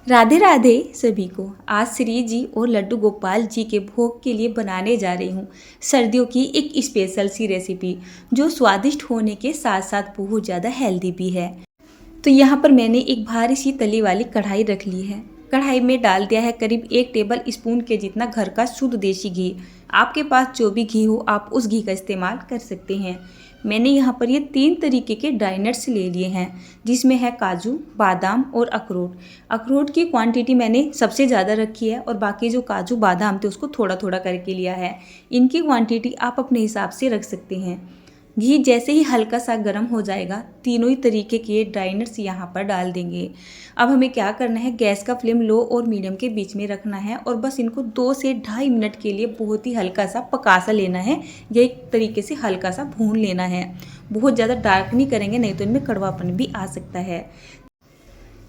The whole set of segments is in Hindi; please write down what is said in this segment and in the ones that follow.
राधे राधे सभी को। आज श्री जी और लड्डू गोपाल जी के भोग के लिए बनाने जा रही हूँ सर्दियों की एक स्पेशल सी रेसिपी, जो स्वादिष्ट होने के साथ साथ बहुत ज़्यादा हेल्दी भी है। तो यहाँ पर मैंने एक भारी सी तली वाली कढ़ाई रख ली है। कढ़ाई में डाल दिया है करीब 1 टेबल स्पून के जितना घर का शुद्ध देसी घी। आपके पास जो भी घी हो आप उस घी का इस्तेमाल कर सकते हैं। मैंने यहाँ पर ये 3 तरीके के ड्राई नट्स ले लिए हैं, जिसमें है काजू, बादाम और अखरोट। अखरोट की क्वांटिटी मैंने सबसे ज़्यादा रखी है और बाकी जो काजू बादाम थे उसको थोड़ा थोड़ा करके लिया है। इनकी क्वांटिटी आप अपने हिसाब से रख सकते हैं। घी जैसे ही हल्का सा गर्म हो जाएगा, तीनों ही तरीके के ड्राई नट्स यहाँ पर डाल देंगे। अब हमें क्या करना है, गैस का फ्लेम लो और मीडियम के बीच में रखना है और बस इनको 2 से ढाई मिनट के लिए बहुत ही हल्का सा पका सा लेना है, या एक तरीके से हल्का सा भून लेना है। बहुत ज़्यादा डार्क नहीं करेंगे, नहीं तो इनमें कड़वापन भी आ सकता है।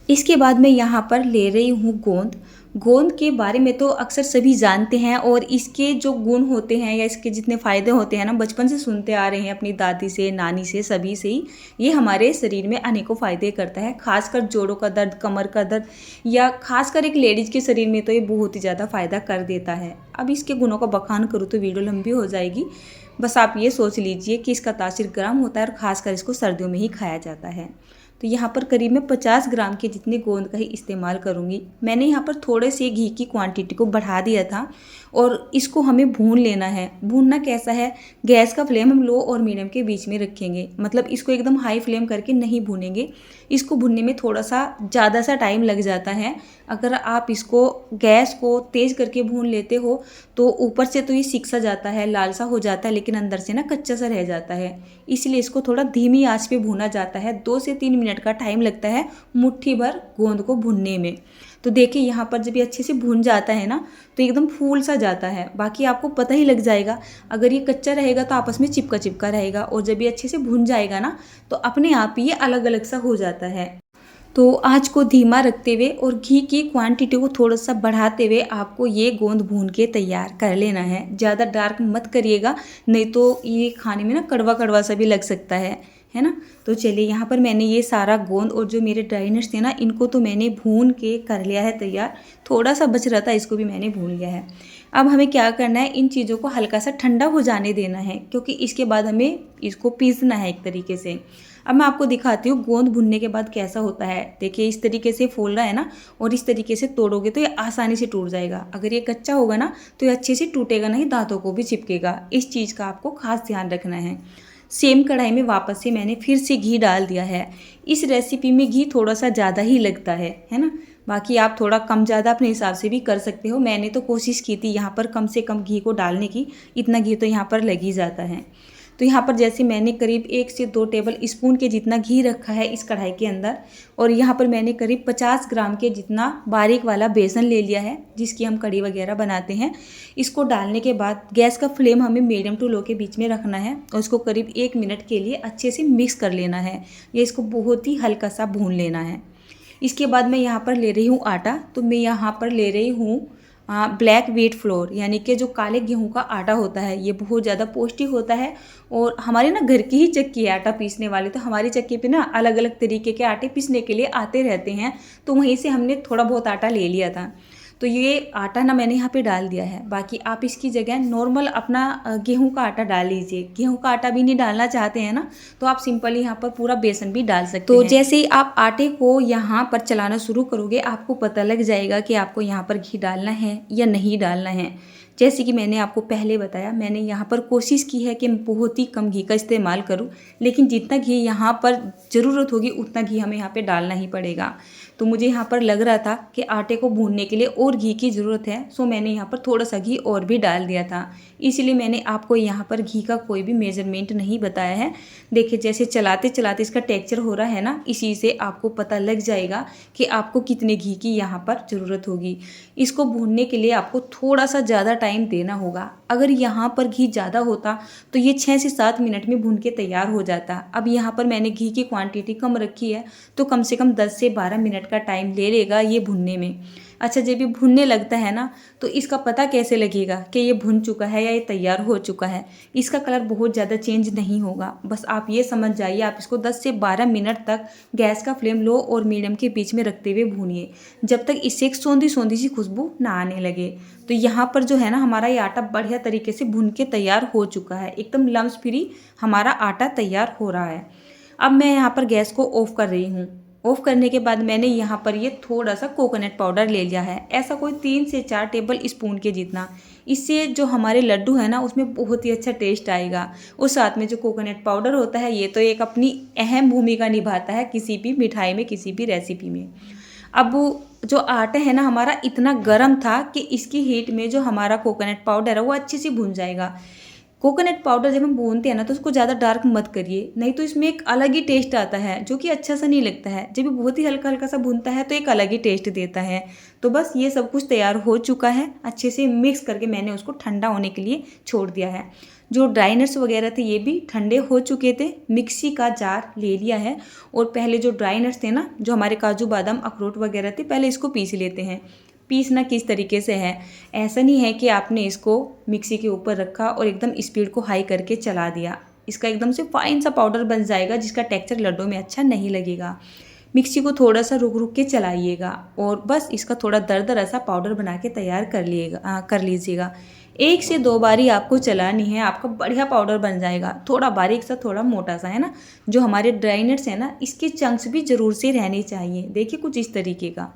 इसके बाद मैं यहाँ पर ले रही हूँ गोंद। गोंद के बारे में तो अक्सर सभी जानते हैं और इसके जो गुण होते हैं या इसके जितने फ़ायदे होते हैं ना, बचपन से सुनते आ रहे हैं अपनी दादी से, नानी से, सभी से ही। ये हमारे शरीर में अनेकों फ़ायदे करता है, खासकर जोड़ों का दर्द, कमर का दर्द, या खासकर एक लेडीज़ के शरीर में तो ये बहुत ही ज़्यादा फ़ायदा कर देता है। अब इसके गुणों का बखान करूँ तो वीडियो लंबी हो जाएगी। बस आप ये सोच लीजिए कि इसका तासीर गर्म होता है और ख़ासकर इसको सर्दियों में ही खाया जाता है। तो यहाँ पर करीब मैं 50 ग्राम के जितने गोंद का ही इस्तेमाल करूँगी। मैंने यहाँ पर थोड़े से घी की क्वांटिटी को बढ़ा दिया था और इसको हमें भून लेना है। भूनना कैसा है, गैस का फ्लेम हम लो और मीडियम के बीच में रखेंगे, मतलब इसको एकदम हाई फ्लेम करके नहीं भूनेंगे। इसको भूनने में थोड़ा सा ज़्यादा सा टाइम लग जाता है। अगर आप इसको गैस को तेज़ करके भून लेते हो तो ऊपर से तो ये सिक सा जाता है, लाल सा हो जाता है, लेकिन अंदर से ना कच्चा सा रह जाता है। इसलिए इसको थोड़ा धीमी आंच पे भूना जाता है। 2 से 3 मिनट का टाइम लगता है मुट्ठी भर गोंद को भूनने में। तो देखिए यहाँ पर जब ये अच्छे से भून जाता है ना, तो एकदम फूल सा जाता है। बाकी आपको पता ही लग जाएगा। अगर ये कच्चा रहेगा तो आपस में चिपका चिपका रहेगा, और जब ये अच्छे से भून जाएगा ना तो अपने आप ही ये अलग अलग सा हो जाता है। तो आँच को धीमा रखते हुए और घी की क्वांटिटी को थोड़ा सा बढ़ाते हुए आपको ये गोंद भून के तैयार कर लेना है। ज़्यादा डार्क मत करिएगा, नहीं तो ये खाने में ना कड़वा कड़वा सा भी लग सकता है ना। तो चलिए यहाँ पर मैंने ये सारा गोंद और जो मेरे ड्राई नट्स थे ना, इनको तो मैंने भून के कर लिया है तैयार। थोड़ा सा बच रहा था, इसको भी मैंने भून लिया है। अब हमें क्या करना है, इन चीज़ों को हल्का सा ठंडा हो जाने देना है, क्योंकि इसके बाद हमें इसको पीसना है एक तरीके से। अब मैं आपको दिखाती हूँ गोंद भुनने के बाद कैसा होता है। देखिए इस तरीके से फूल रहा है ना, और इस तरीके से तोड़ोगे तो ये आसानी से टूट जाएगा। अगर ये कच्चा होगा ना तो ये अच्छे से टूटेगा नहीं, दांतों को भी चिपकेगा। इस चीज़ का आपको खास ध्यान रखना है। सेम कढ़ाई में वापस से मैंने फिर से घी डाल दिया है। इस रेसिपी में घी थोड़ा सा ज़्यादा ही लगता है ना। बाकी आप थोड़ा कम ज़्यादा अपने हिसाब से भी कर सकते हो। मैंने तो कोशिश की थी यहाँ पर कम से कम घी को डालने की, इतना घी तो यहाँ पर लग ही जाता है। तो यहाँ पर जैसे मैंने करीब 1 से 2 टेबल स्पून के जितना घी रखा है इस कढ़ाई के अंदर, और यहाँ पर मैंने करीब 50 ग्राम के जितना बारीक वाला बेसन ले लिया है, जिसकी हम कढ़ी वगैरह बनाते हैं। इसको डालने के बाद गैस का फ्लेम हमें मीडियम टू लो के बीच में रखना है और इसको करीब 1 मिनट के लिए अच्छे से मिक्स कर लेना है, या इसको बहुत ही हल्का सा भून लेना है। इसके बाद मैं यहाँ पर ले रही हूँ आटा। तो मैं यहाँ पर ले रही हूँ ब्लैक व्हीट फ्लोर, यानी कि जो काले गेहूं का आटा होता है। ये बहुत ज़्यादा पौष्टिक होता है, और हमारे ना घर की ही चक्की है आटा पीसने वाली। तो हमारी चक्की पे ना अलग अलग तरीके के आटे पीसने के लिए आते रहते हैं, तो वहीं से हमने थोड़ा बहुत आटा ले लिया था। तो ये आटा ना मैंने यहाँ पे डाल दिया है। बाकी आप इसकी जगह नॉर्मल अपना गेहूं का आटा डाल लीजिए। गेहूं का आटा भी नहीं डालना चाहते हैं ना, तो आप सिंपली यहाँ पर पूरा बेसन भी डाल सकते हैं। तो जैसे ही आप आटे को यहाँ पर चलाना शुरू करोगे, आपको पता लग जाएगा कि आपको यहाँ पर घी डालना है या नहीं डालना है। जैसे कि मैंने आपको पहले बताया, मैंने यहाँ पर कोशिश की है कि बहुत ही कम घी का इस्तेमाल करूँ, लेकिन जितना घी यहाँ पर ज़रूरत होगी उतना घी हमें यहाँ पे डालना ही पड़ेगा। तो मुझे यहाँ पर लग रहा था कि आटे को भूनने के लिए और घी की ज़रूरत है, सो मैंने यहाँ पर थोड़ा सा घी और भी डाल दिया था। इसलिए मैंने आपको यहाँ पर घी का कोई भी मेजरमेंट नहीं बताया है। देखिए जैसे चलाते चलाते इसका टेक्सचर हो रहा है ना, इसी से आपको पता लग जाएगा कि आपको कितने घी की यहाँ पर ज़रूरत होगी। इसको भूनने के लिए आपको थोड़ा सा ज़्यादा टाइम देना होगा। अगर यहाँ पर घी ज़्यादा होता तो ये 6 से 7 मिनट में भून के तैयार हो जाता। अब यहाँ पर मैंने घी की क्वांटिटी कम रखी है, तो कम से कम 10 से 12 मिनट का टाइम ले लेगा ये भुनने में। अच्छा, जब ये भुनने लगता है ना, तो इसका पता कैसे लगेगा कि ये भुन चुका है या ये तैयार हो चुका है? इसका कलर बहुत ज़्यादा चेंज नहीं होगा। बस आप ये समझ जाइए, आप इसको 10 से 12 मिनट तक गैस का फ्लेम लो और मीडियम के बीच में रखते हुए भूनिए, जब तक इससे एक सौंधी सौंधी सी खुशबू ना आने लगे। तो यहाँ पर जो है ना, हमारा ये आटा बढ़िया तरीके से भुन के तैयार हो चुका है, एकदम लम्स फ्री हमारा आटा तैयार हो रहा है। अब मैं यहाँ पर गैस को ऑफ कर रही हूँ। ऑफ करने के बाद मैंने यहाँ पर ये थोड़ा सा कोकोनट पाउडर ले लिया है, ऐसा कोई 3 से 4 टेबल स्पून के जितना। इससे जो हमारे लड्डू है ना, उसमें बहुत ही अच्छा टेस्ट आएगा। और साथ में जो कोकोनट पाउडर होता है, ये तो एक अपनी अहम भूमिका निभाता है किसी भी मिठाई में, किसी भी रेसिपी में। अब जो आटा है ना हमारा, इतना गर्म था कि इसकी हीट में जो हमारा कोकोनट पाउडर है वो अच्छे से भुन जाएगा। कोकोनट पाउडर जब हम भूनते हैं ना, तो उसको ज़्यादा डार्क मत करिए, नहीं तो इसमें एक अलग ही टेस्ट आता है जो कि अच्छा सा नहीं लगता है। जब ये बहुत ही हल्का हल्का सा भूनता है तो एक अलग ही टेस्ट देता है। तो बस ये सब कुछ तैयार हो चुका है, अच्छे से मिक्स करके मैंने उसको ठंडा होने के लिए छोड़ दिया है। जो ड्राई नट्स वगैरह थे ये भी ठंडे हो चुके थे। मिक्सी का जार ले लिया है और पहले जो ड्राई नट्स थे ना, जो हमारे काजू बादाम अखरोट वगैरह थे, पहले इसको पीस लेते हैं। पीसना किस तरीके से है, ऐसा नहीं है कि आपने इसको मिक्सी के ऊपर रखा और एकदम स्पीड को हाई करके चला दिया। इसका एकदम से फाइन सा पाउडर बन जाएगा जिसका टेक्सचर लड्डू में अच्छा नहीं लगेगा। मिक्सी को थोड़ा सा रुक रुक के चलाइएगा और बस इसका थोड़ा दरदरा सा पाउडर बना के तैयार कर लीजिएगा। 1 से 2 बारी आपको चलानी है, आपका बढ़िया पाउडर बन जाएगा। थोड़ा बारीक सा, थोड़ा मोटा सा, है ना। जो हमारे ड्राई नट्स है ना, इसके चंक्स भी ज़रूर से रहने चाहिए। देखिए कुछ इस तरीके का।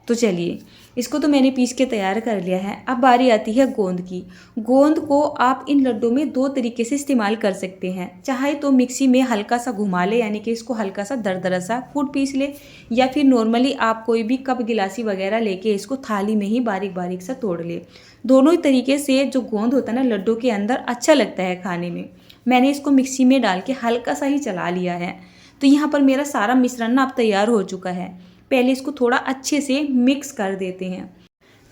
तो चलिए, इसको तो मैंने पीस के तैयार कर लिया है। अब बारी आती है गोंद की। गोंद को आप इन लड्डू में 2 तरीके से इस्तेमाल कर सकते हैं। चाहे तो मिक्सी में हल्का सा घुमा ले, यानी कि इसको हल्का सा दरदरा सा कूट पीस ले, या फिर नॉर्मली आप कोई भी कप गिलासी वगैरह लेके इसको थाली में ही बारीक बारीक सा तोड़ ले। दोनों ही तरीके से जो गोंद होता है ना लड्डू के अंदर, अच्छा लगता है खाने में। मैंने इसको मिक्सी में डाल के हल्का सा ही चला लिया है। तो यहाँ पर मेरा सारा मिश्रण ना अब तैयार हो चुका है। पहले इसको थोड़ा अच्छे से मिक्स कर देते हैं।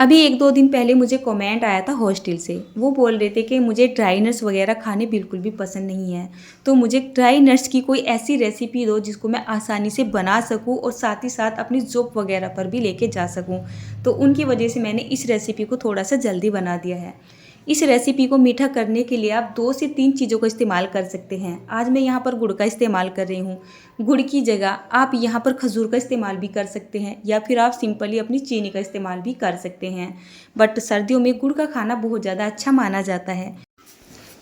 अभी 1-2 दिन पहले मुझे कमेंट आया था हॉस्टल से, वो बोल रहे थे कि मुझे ड्राई नट्स वगैरह खाने बिल्कुल भी पसंद नहीं है, तो मुझे ड्राई नट्स की कोई ऐसी रेसिपी दो जिसको मैं आसानी से बना सकूं और साथ ही साथ अपनी जॉब वगैरह पर भी लेके जा सकूं। तो उनकी वजह से मैंने इस रेसिपी को थोड़ा सा जल्दी बना दिया है। इस रेसिपी को मीठा करने के लिए आप 2 से 3 चीज़ों का इस्तेमाल कर सकते हैं। आज मैं यहाँ पर गुड़ का इस्तेमाल कर रही हूँ। गुड़ की जगह आप यहाँ पर खजूर का इस्तेमाल भी कर सकते हैं, या फिर आप सिंपली अपनी चीनी का इस्तेमाल भी कर सकते हैं। बट सर्दियों में गुड़ का खाना बहुत ज़्यादा अच्छा माना जाता है।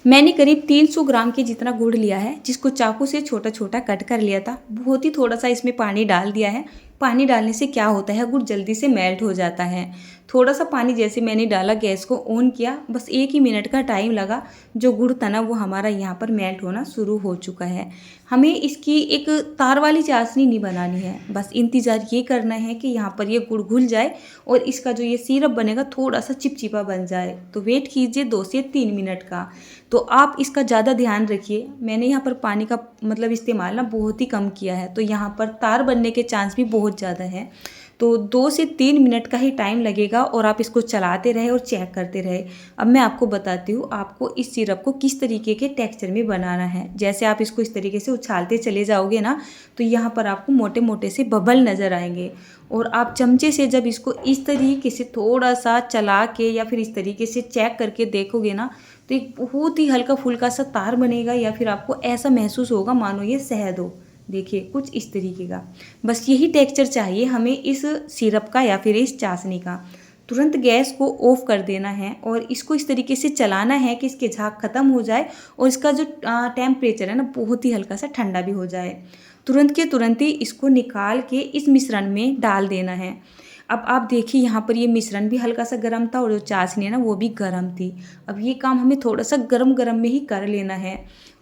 मैंने करीब 300 ग्राम के जितना गुड़ लिया है, जिसको चाकू से छोटा छोटा कट कर लिया था। बहुत ही थोड़ा सा इसमें पानी डाल दिया है। पानी डालने से क्या होता है, गुड़ जल्दी से मेल्ट हो जाता है। थोड़ा सा पानी जैसे मैंने डाला, गैस को ऑन किया, बस 1 ही मिनट का टाइम लगा। जो गुड़ था ना वो हमारा यहाँ पर मेल्ट होना शुरू हो चुका है। हमें इसकी एक तार वाली चाशनी नहीं बनानी है, बस इंतज़ार ये करना है कि यहाँ पर ये गुड़ घुल जाए और इसका जो ये सिरप बनेगा थोड़ा सा चिपचिपा बन जाए। तो वेट कीजिए 2 से 3 मिनट का। तो आप इसका ज़्यादा ध्यान रखिए। मैंने यहाँ पर पानी का मतलब इस्तेमाल ना बहुत ही कम किया है, तो यहाँ पर तार बनने के चांस भी बहुत ज़्यादा है। तो 2 से 3 मिनट का ही टाइम लगेगा और आप इसको चलाते रहे और चेक करते रहे। अब मैं आपको बताती हूँ आपको इस सिरप को किस तरीके के टेक्सचर में बनाना है। जैसे आप इसको इस तरीके से उछालते चले जाओगे ना, तो यहाँ पर आपको मोटे मोटे से बबल नज़र आएंगे। और आप चमचे से जब इसको इस तरीके से थोड़ा सा चला के या फिर इस तरीके से चेक करके देखोगे ना, तो एक बहुत ही हल्का फुल्का सा तार बनेगा, या फिर आपको ऐसा महसूस होगा मानो ये शहद हो। देखिए कुछ इस तरीके का। बस यही टेक्सचर चाहिए हमें इस सिरप का या फिर इस चाशनी का। तुरंत गैस को ऑफ कर देना है और इसको इस तरीके से चलाना है कि इसके झाग खत्म हो जाए और इसका जो टेम्परेचर है ना बहुत ही हल्का सा ठंडा भी हो जाए। तुरंत के तुरंत ही इसको निकाल के इस मिश्रण में डाल देना है। अब आप देखिए यहाँ पर ये मिश्रण भी हल्का सा गर्म था और जो चाशनी है ना वो भी गर्म थी। अब ये काम हमें थोड़ा सा गर्म गर्म में ही कर लेना है।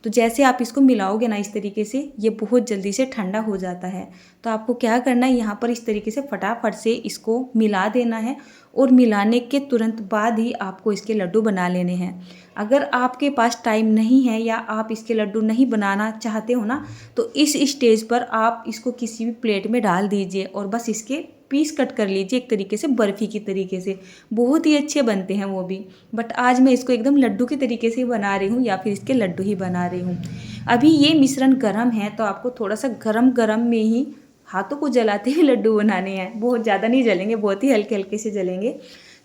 तो जैसे आप इसको मिलाओगे ना इस तरीके से, ये बहुत जल्दी से ठंडा हो जाता है। तो आपको क्या करना है, यहाँ पर इस तरीके से फटाफट से इसको मिला देना है और मिलाने के तुरंत बाद ही आपको इसके लड्डू बना लेने हैं। अगर आपके पास टाइम नहीं है या आप इसके लड्डू नहीं बनाना चाहते हो ना, तो इस स्टेज पर आप इसको किसी भी प्लेट में डाल दीजिए और बस इसके पीस कट कर लीजिए एक तरीके से बर्फ़ी की तरीके से। बहुत ही अच्छे बनते हैं वो भी। बट आज मैं इसको एकदम लड्डू के तरीके से बना रही हूँ या फिर इसके लड्डू ही बना रही हूँ। अभी ये मिश्रण गर्म है तो आपको थोड़ा सा गरम गरम में ही हाथों को जलाते हुए लड्डू बनाने हैं। बहुत ज़्यादा नहीं जलेंगे, बहुत ही हल्के हल्के से जलेंगे।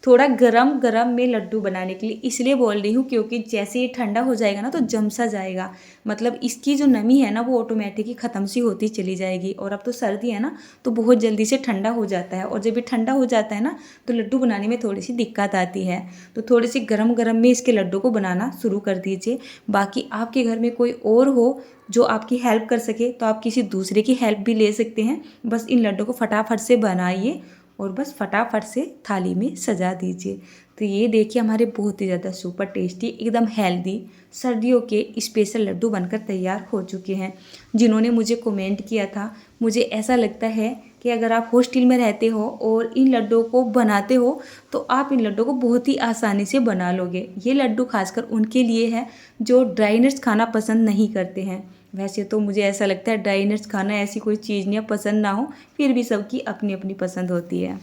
थोड़ा गरम गरम में लड्डू बनाने के लिए इसलिए बोल रही हूँ क्योंकि जैसे ये ठंडा हो जाएगा ना तो जम सा जाएगा, मतलब इसकी जो नमी है ना वो ऑटोमेटिक ही ख़त्म सी होती चली जाएगी। और अब तो सर्दी है ना तो बहुत जल्दी से ठंडा हो जाता है, और जब ये ठंडा हो जाता है ना तो लड्डू बनाने में थोड़ी सी दिक्कत आती है। तो थोड़ी सी गरम गरम में इसके लड्डू को बनाना शुरू कर दीजिए। बाकी आपके घर में कोई और हो जो आपकी हेल्प कर सके तो आप किसी दूसरे की हेल्प भी ले सकते हैं। बस इन लड्डू को फटाफट से बनाइए और बस फटाफट से थाली में सजा दीजिए। तो ये देखिए हमारे बहुत ही ज़्यादा सुपर टेस्टी, एकदम हेल्दी सर्दियों के स्पेशल लड्डू बनकर तैयार हो चुके हैं। जिन्होंने मुझे कमेंट किया था, मुझे ऐसा लगता है कि अगर आप हॉस्टल में रहते हो और इन लड्डू को बनाते हो तो आप इन लड्डू को बहुत ही आसानी से बना लोगे। ये लड्डू खासकर उनके लिए है जो ड्राई नट्स खाना पसंद नहीं करते हैं। वैसे तो मुझे ऐसा लगता है ड्राई नट्स खाना ऐसी कोई चीज़ नहीं है, पसंद ना हो, फिर भी सबकी अपनी अपनी पसंद होती है।